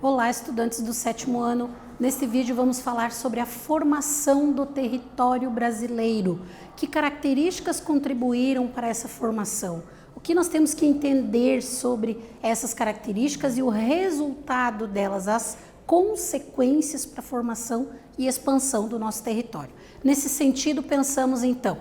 Olá, estudantes do 7º ano. Neste vídeo vamos falar sobre a formação do território brasileiro. Que características contribuíram para essa formação? O que nós temos que entender sobre essas características e o resultado delas, as consequências para a formação e expansão do nosso território. Nesse sentido, pensamos então,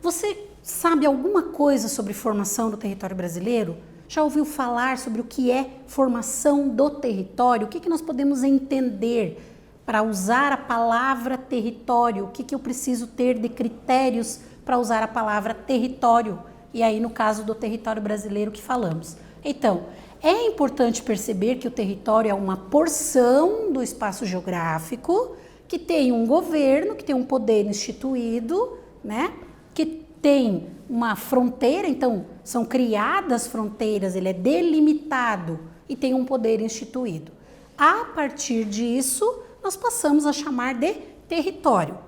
você sabe alguma coisa sobre formação do território brasileiro? Já ouviu falar sobre o que é formação do território? O que nós podemos entender para usar a palavra território? O que eu preciso ter de critérios para usar a palavra território? E aí, no caso do território brasileiro que falamos. Então, é importante perceber que o território é uma porção do espaço geográfico que tem um governo, que tem um poder instituído, né? Que tem uma fronteira, então são criadas fronteiras, ele é delimitado e tem um poder instituído. A partir disso, nós passamos a chamar de território.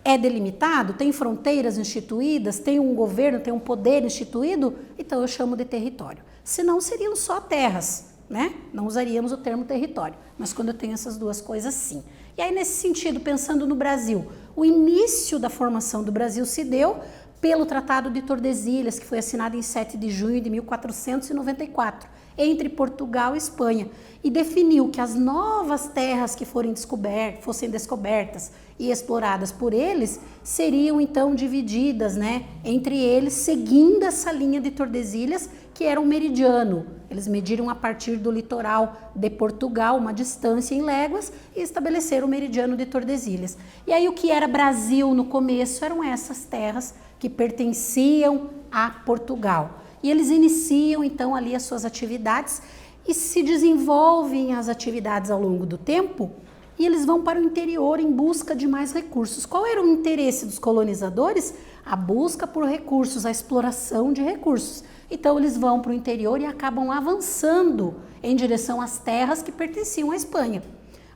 É delimitado, tem fronteiras instituídas, tem um governo, tem um poder instituído, então eu chamo de território. Senão seriam só terras, né? Não usaríamos o termo território, mas quando eu tenho essas duas coisas, sim. E aí, nesse sentido, pensando no Brasil, o início da formação do Brasil se deu pelo Tratado de Tordesilhas, que foi assinado em 7 de junho de 1494, entre Portugal e Espanha, e definiu que as novas terras que fossem descobertas e exploradas por eles, seriam então divididas, né, entre eles, seguindo essa linha de Tordesilhas, que era um meridiano. Eles mediram a partir do litoral de Portugal, uma distância em léguas, e estabeleceram o meridiano de Tordesilhas. E aí o que era Brasil no começo eram essas terras que pertenciam a Portugal. E eles iniciam então ali as suas atividades e se desenvolvem as atividades ao longo do tempo e eles vão para o interior em busca de mais recursos. Qual era o interesse dos colonizadores? A busca por recursos, a exploração de recursos. Então eles vão para o interior e acabam avançando em direção às terras que pertenciam à Espanha.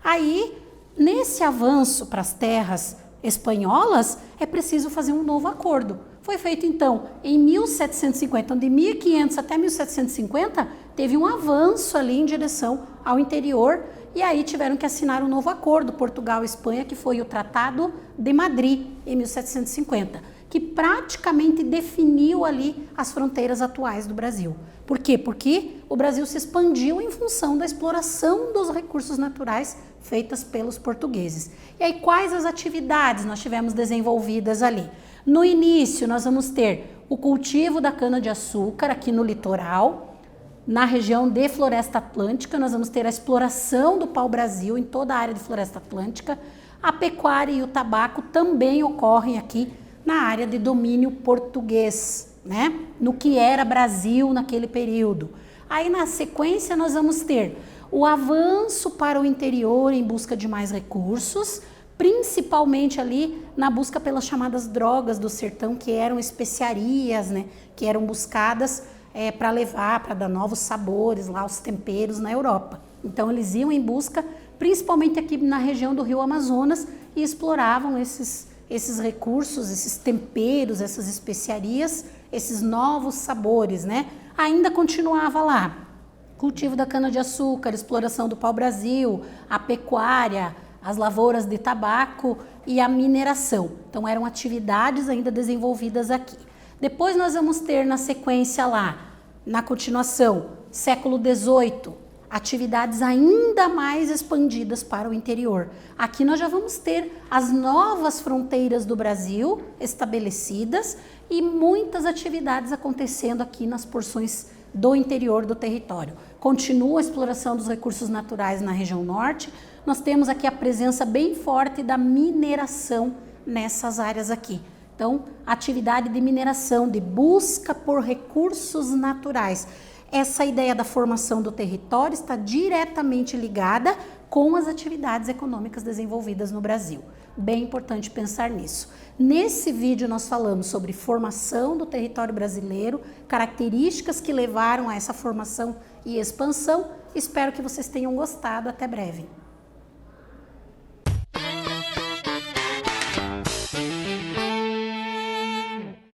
Aí, nesse avanço para as terras espanholas, é preciso fazer um novo acordo. Foi feito então em 1750, então de 1500 até 1750, teve um avanço ali em direção ao interior e aí tiveram que assinar um novo acordo, Portugal e Espanha, que foi o Tratado de Madrid, em 1750, que praticamente definiu ali as fronteiras atuais do Brasil. Por quê? Porque o Brasil se expandiu em função da exploração dos recursos naturais feitas pelos portugueses. E aí, quais as atividades nós tivemos desenvolvidas ali? No início, nós vamos ter o cultivo da cana-de-açúcar aqui no litoral. Na região de Floresta Atlântica, nós vamos ter a exploração do pau-brasil em toda a área de Floresta Atlântica. A pecuária e o tabaco também ocorrem aqui na área de domínio português, né? No que era Brasil naquele período. Aí, na sequência, nós vamos ter o avanço para o interior em busca de mais recursos, principalmente ali na busca pelas chamadas drogas do sertão, que eram especiarias, né? Que eram buscadas para levar, para dar novos sabores lá, os temperos na Europa. Então, eles iam em busca, principalmente aqui na região do Rio Amazonas, e exploravam esses recursos, esses temperos, essas especiarias, esses novos sabores, né? Ainda continuava lá cultivo da cana-de-açúcar, exploração do pau-brasil, a pecuária, as lavouras de tabaco e a mineração. Então, eram atividades ainda desenvolvidas aqui. Depois nós vamos ter na sequência lá, na continuação, século XVIII, atividades ainda mais expandidas para o interior. Aqui nós já vamos ter as novas fronteiras do Brasil estabelecidas e muitas atividades acontecendo aqui nas porções do interior do território. Continua a exploração dos recursos naturais na região norte. Nós temos aqui a presença bem forte da mineração nessas áreas aqui. Então, atividade de mineração, de busca por recursos naturais. Essa ideia da formação do território está diretamente ligada com as atividades econômicas desenvolvidas no Brasil. Bem importante pensar nisso. Nesse vídeo nós falamos sobre formação do território brasileiro, características que levaram a essa formação e expansão. Espero que vocês tenham gostado. Até breve.